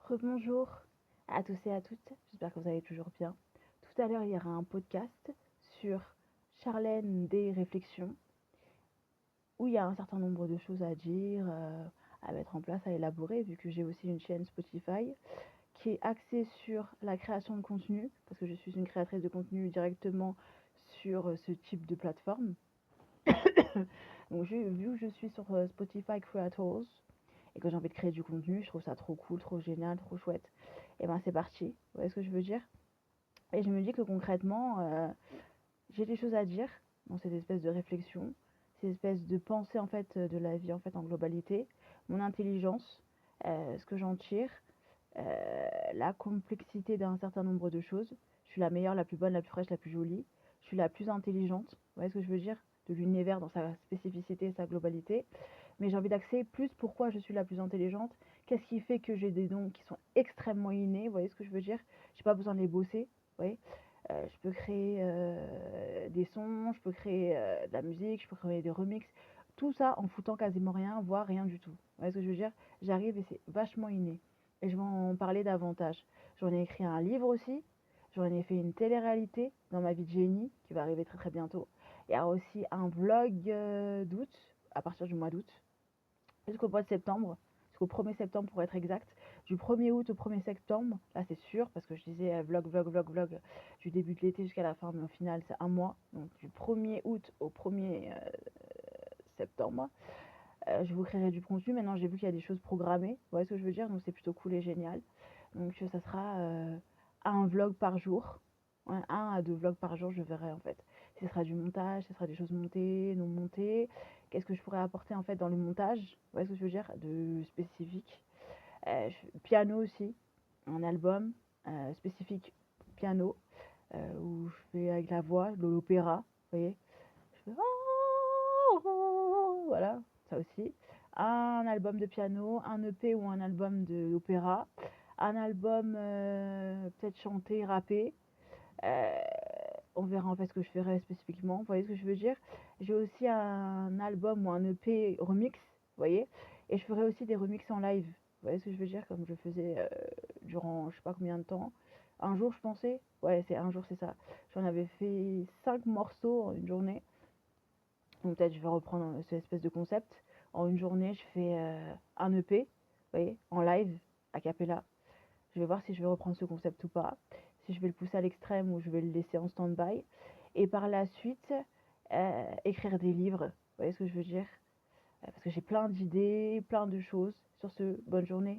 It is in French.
Rebonjour à tous et à toutes, j'espère que vous allez toujours bien. Tout à l'heure, il y aura un podcast sur Charlène des réflexions, où il y a un certain nombre de choses à dire, à mettre en place, à élaborer, vu que j'ai aussi une chaîne Spotify qui est axée sur la création de contenu, parce que je suis une créatrice de contenu directement sur ce type de plateforme. Donc vu que je suis sur Spotify Creators, et que j'ai envie de créer du contenu, je trouve ça trop cool, trop génial, trop chouette. Et ben c'est parti, vous voyez ce que je veux dire? Et je me dis que concrètement, j'ai des choses à dire dans cette espèce de réflexion, cette espèce de pensée en fait de la vie en fait en globalité, mon intelligence, ce que j'en tire, la complexité d'un certain nombre de choses. Je suis la meilleure, la plus bonne, la plus fraîche, la plus jolie. Je suis la plus intelligente, vous voyez ce que je veux dire? De l'univers dans sa spécificité et sa globalité. Mais j'ai envie d'axer plus pourquoi je suis la plus intelligente, qu'est-ce qui fait que j'ai des dons qui sont extrêmement innés, vous voyez ce que je veux dire? J'ai pas besoin de les bosser, vous voyez? Je peux créer des sons, je peux créer de la musique, je peux créer des remixes, tout ça en foutant quasiment rien, voire rien du tout. Vous voyez ce que je veux dire? J'arrive et c'est vachement inné. Et je vais en parler davantage. J'en ai écrit un livre aussi, j'en ai fait une télé-réalité dans ma vie de génie qui va arriver très très bientôt. Il y a aussi un vlog d'août, à partir du mois d'août, jusqu'au mois de septembre, jusqu'au 1er septembre pour être exact. Du 1er août au 1er septembre, là c'est sûr, parce que je disais vlog, du début de l'été jusqu'à la fin, mais au final c'est un mois. Donc du 1er août au 1er septembre, je vous créerai du contenu. Maintenant j'ai vu qu'il y a des choses programmées, vous voyez ce que je veux dire? Donc c'est plutôt cool et génial. Donc ça sera un vlog par jour. Ouais, un à deux vlogs par jour, je verrai en fait. Ce sera du montage, ce sera des choses montées, non montées. Qu'est-ce que je pourrais apporter en fait dans le montage? Vous voyez ce que je veux dire? De spécifique. Piano aussi, un album spécifique piano où je fais avec la voix, de l'opéra, vous voyez? Je fais voilà, ça aussi. Un album de piano, un EP ou un album d'opéra, un album peut-être chanté, rappé. Euh, on verra en fait ce que je ferai spécifiquement, vous voyez ce que je veux dire? J'ai aussi un album ou un EP remix, vous voyez? Et je ferai aussi des remixes en live, vous voyez ce que je veux dire? Comme je faisais durant je sais pas combien de temps. Un jour, je pensais, ouais, c'est un jour, c'est ça. J'en avais fait 5 morceaux en une journée. Donc peut-être je vais reprendre cette espèce de concept. En une journée, je fais un EP, vous voyez, en live, a cappella. Je vais voir si je vais reprendre ce concept ou pas, si je vais le pousser à l'extrême ou je vais le laisser en stand-by. Et par la suite, écrire des livres. Vous voyez ce que je veux dire? Parce que j'ai plein d'idées, plein de choses. Sur ce, bonne journée.